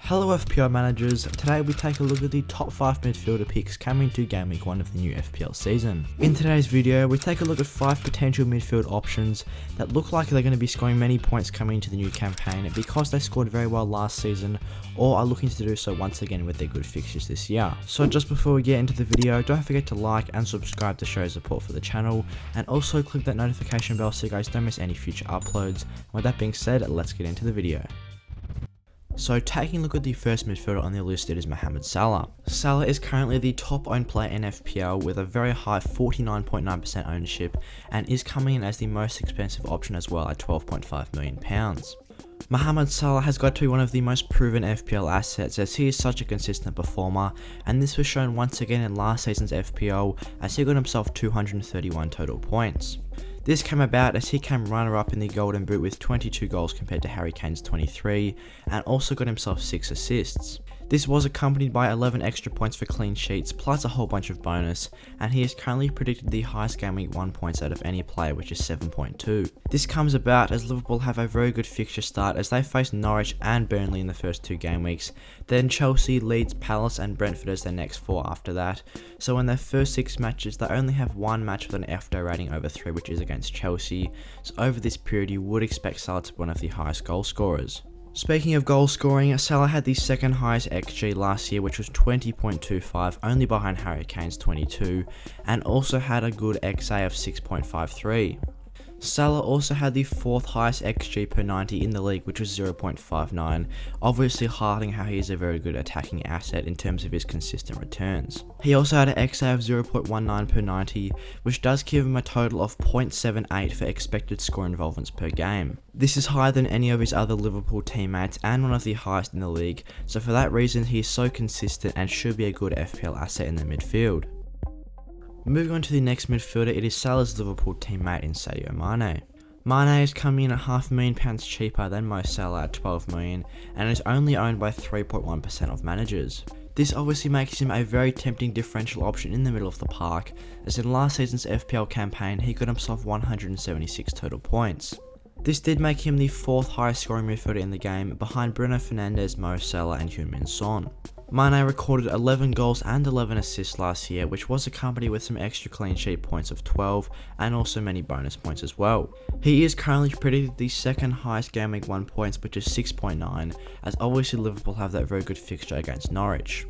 Hello FPL managers, today we take a look at the top 5 midfielder picks coming to Game Week 1 of the new FPL season. In today's video, we take a look at 5 potential midfield options that look like they're going to be scoring many points coming into the new campaign because they scored very well last season or are looking to do so once again with their good fixtures this year. So just before we get into the video, don't forget to like and subscribe to show support for the channel, and also click that notification bell so you guys don't miss any future uploads. With that being said, let's get into the video. So taking a look at the first midfielder on the list, it is Mohamed Salah. Salah is currently the top owned player in FPL with a very high 49.9% ownership and is coming in as the most expensive option as well at £12.5 million. Mohamed Salah has got to be one of the most proven FPL assets as he is such a consistent performer, and this was shown once again in last season's FPL as he got himself 231 total points. This came about as he came runner-up in the Golden Boot with 22 goals compared to Harry Kane's 23, and also got himself 6 assists. This was accompanied by 11 extra points for clean sheets plus a whole bunch of bonus, and he is currently predicted the highest Game Week 1 points out of any player, which is 7.2. This comes about as Liverpool have a very good fixture start as they face Norwich and Burnley in the first 2 game weeks, then Chelsea, Leeds, Palace and Brentford as their next 4 after that. So in their first 6 matches they only have 1 match with an FPL rating over 3, which is against Chelsea, so over this period you would expect Salah to be one of the highest goal scorers. Speaking of goal scoring, Salah had the second highest XG last year, which was 20.25, only behind Harry Kane's 22, and also had a good XA of 6.53. Salah also had the 4th highest XG per 90 in the league, which was 0.59, obviously highlighting how he is a very good attacking asset in terms of his consistent returns. He also had an XA of 0.19 per 90, which does give him a total of 0.78 for expected score involvements per game. This is higher than any of his other Liverpool teammates and one of the highest in the league, so for that reason he is so consistent and should be a good FPL asset in the midfield. Moving on to the next midfielder, it is Salah's Liverpool teammate in Sadio Mané. Mané is coming in at £500,000 cheaper than Mo Salah at £12 million and is only owned by 3.1% of managers. This obviously makes him a very tempting differential option in the middle of the park, as in last season's FPL campaign he got himself 176 total points. This did make him the 4th highest scoring midfielder in the game, behind Bruno Fernandes, Mo Salah and Heung-min Son. Mané recorded 11 goals and 11 assists last year, which was accompanied with some extra clean sheet points of 12 and also many bonus points as well. He is currently predicted the 2nd highest Game Week 1 points, which is 6.9, as obviously Liverpool have that very good fixture against Norwich.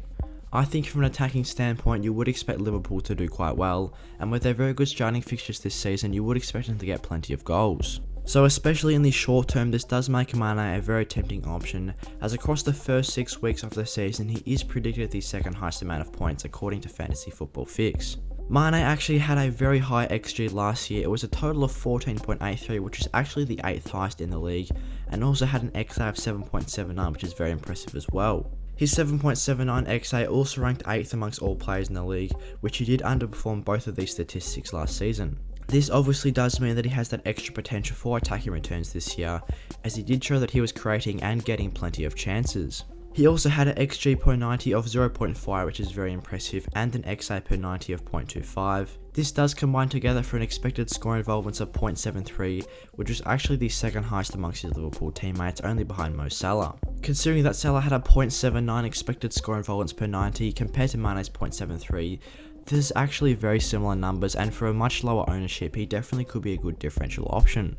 I think from an attacking standpoint you would expect Liverpool to do quite well, and with their very good starting fixtures this season you would expect them to get plenty of goals. So especially in the short term, this does make Mané a very tempting option, as across the first 6 weeks of the season he is predicted the 2nd highest amount of points according to Fantasy Football Fix. Mané actually had a very high XG last year. It was a total of 14.83, which is actually the 8th highest in the league, and also had an XA of 7.79, which is very impressive as well. His 7.79 XA also ranked 8th amongst all players in the league, which he did underperform both of these statistics last season. This obviously does mean that he has that extra potential for attacking returns this year, as he did show that he was creating and getting plenty of chances. He also had an XG per 90 of 0.5, which is very impressive, and an XA per 90 of 0.25. This does combine together for an expected score involvements of 0.73, which was actually the 2nd highest amongst his Liverpool teammates, only behind Mo Salah. Considering that Salah had a 0.79 expected score involvements per 90 compared to Mané's 0.73, this is actually very similar numbers, and for a much lower ownership he definitely could be a good differential option.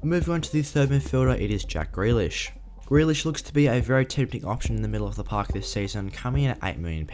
Moving on to the 3rd midfielder, it is Jack Grealish. Grealish looks to be a very tempting option in the middle of the park this season, coming in at £8 million.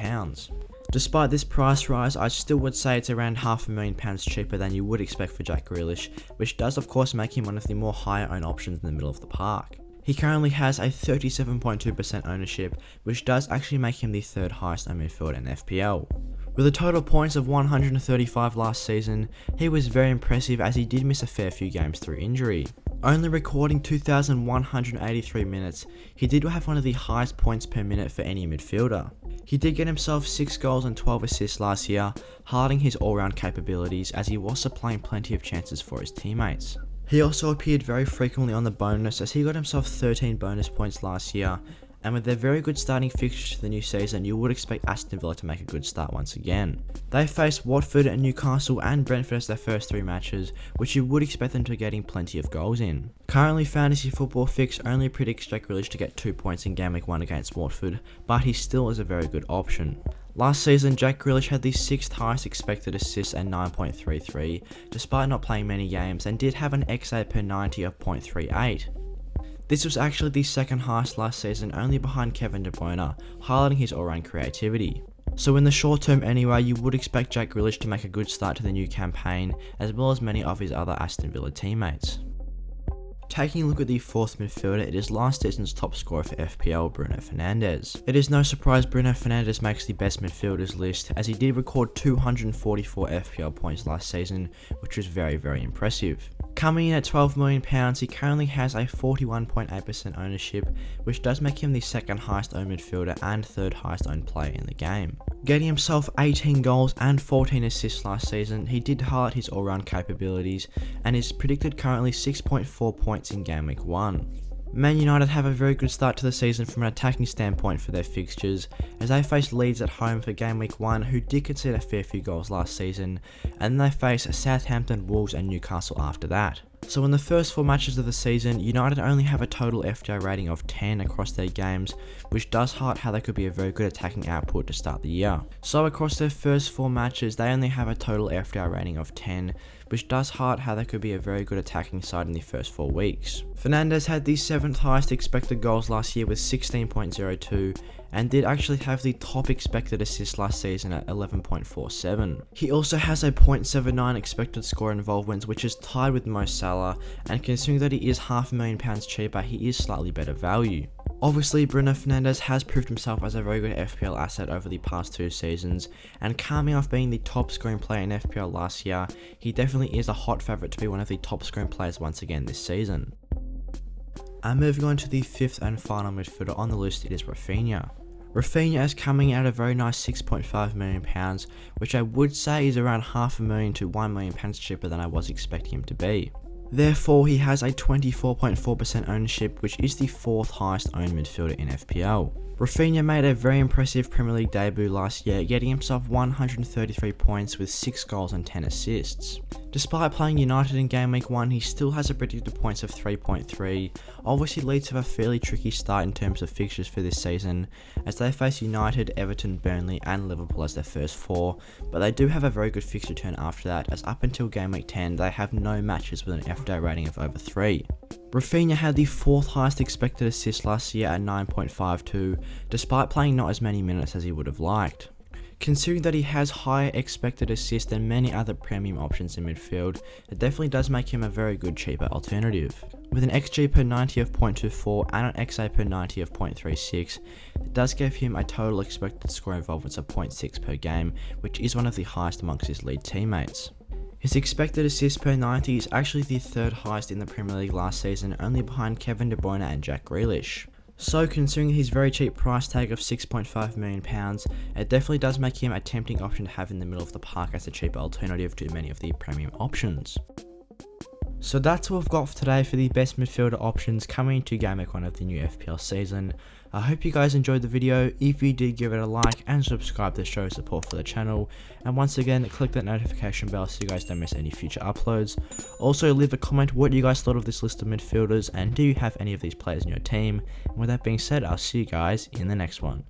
Despite this price rise, I still would say it's around £500,000 cheaper than you would expect for Jack Grealish, which does of course make him one of the more higher owned options in the middle of the park. He currently has a 37.2% ownership, which does actually make him the 3rd highest owned midfielder in FPL. With a total points of 135 last season, he was very impressive as he did miss a fair few games through injury. Only recording 2,183 minutes, he did have one of the highest points per minute for any midfielder. He did get himself 6 goals and 12 assists last year, highlighting his all-round capabilities as he was supplying plenty of chances for his teammates. He also appeared very frequently on the bonus as he got himself 13 bonus points last year, and with their very good starting fixtures to the new season, you would expect Aston Villa to make a good start once again. They face Watford and Newcastle and Brentford as their first 3 matches, which you would expect them to be getting plenty of goals in. Currently, Fantasy Football Fix only predicts Jack Grealish to get 2 points in Game Week 1 against Watford, but he still is a very good option. Last season, Jack Grealish had the 6th highest expected assists at 9.33, despite not playing many games, and did have an 𝙁𝙖𝙣𝙩𝙗𝙗𝙦 of 0.38. This was actually the 2nd highest last season, only behind 𝘽𝙠, highlighting his all-round creativity. So in the short term anyway, you would expect Jack Grealish to make a good start to the new campaign, as well as many of his other Aston Villa teammates. Taking a look at the 4th midfielder, it is last season's top scorer for FPL, Bruno Fernandes. It is no surprise Bruno Fernandes makes the best midfielders list, as he did record 244 FPL points last season, which was very impressive. Coming in at £12 million, he currently has a 41.8% ownership, which does make him the 2nd highest owned midfielder and 3rd highest owned player in the game. Getting himself 18 goals and 14 assists last season, he did highlight his all-round capabilities and is predicted currently 6.4 points in Game Week 1. Man United have a very good start to the season from an attacking standpoint for their fixtures, as they face Leeds at home for Game Week 1, who did concede a fair few goals last season, and then they face Southampton, Wolves and Newcastle after that. So in the first 4 matches of the season, United only have a total FPL rating of 10 across their games, which does highlight how they could be a very good attacking output to start the year. So across their first 4 matches, they only have a total FPL rating of 10, which does highlight how they could be a very good attacking side in the first 4 weeks. Fernandes had the 7th highest expected goals last year with 16.02, and did actually have the top expected assists last season at 11.47. He also has a 0.79 expected score involvements, which is tied with Mo Salah, and considering that he is £500,000 cheaper, he is slightly better value. Obviously, Bruno Fernandes has proved himself as a very good FPL asset over the past 2 seasons, and coming off being the top scoring player in FPL last year, he definitely is a hot favourite to be one of the top scoring players once again this season. And moving on to the 5th and final midfielder on the list, it is Raphinha. Raphinha is coming out a very nice £6.5 million, which I would say is around £500,000 to £1 million cheaper than I was expecting him to be. Therefore, he has a 24.4% ownership, which is the 4th highest owned midfielder in FPL. Raphinha made a very impressive Premier League debut last year, getting himself 133 points with 6 goals and 10 assists. Despite playing United in Game Week 1, he still has a predicted points of 3.3, obviously leads to a fairly tricky start in terms of fixtures for this season, as they face United, Everton, Burnley and Liverpool as their first 4, but they do have a very good fixture turn after that, as up until Game Week 10 they have no matches with an FPL rating of over 3. Raphinha had the 4th highest expected assist last year at 9.52, despite playing not as many minutes as he would have liked. Considering that he has higher expected assists than many other premium options in midfield, it definitely does make him a very good cheaper alternative. With an XG per 90 of 0.24 and an XA per 90 of 0.36, it does give him a total expected score involvements of 0.6 per game, which is one of the highest amongst his lead teammates. His expected assists per 90 is actually the 3rd highest in the Premier League last season, only behind 𝘽𝙠 and Jack Grealish. So considering his very cheap price tag of £6.5 million, it definitely does make him a tempting option to have in the middle of the park as a cheaper alternative to many of the premium options. So that's what we've got for today for the best midfielder options coming into Game Week 1 of the new FPL season. I hope you guys enjoyed the video. If you did, give it a like and subscribe to show support for the channel, and once again click that notification bell so you guys don't miss any future uploads. Also leave a comment what you guys thought of this list of midfielders, and do you have any of these players in your team. And with that being said, I'll see you guys in the next one.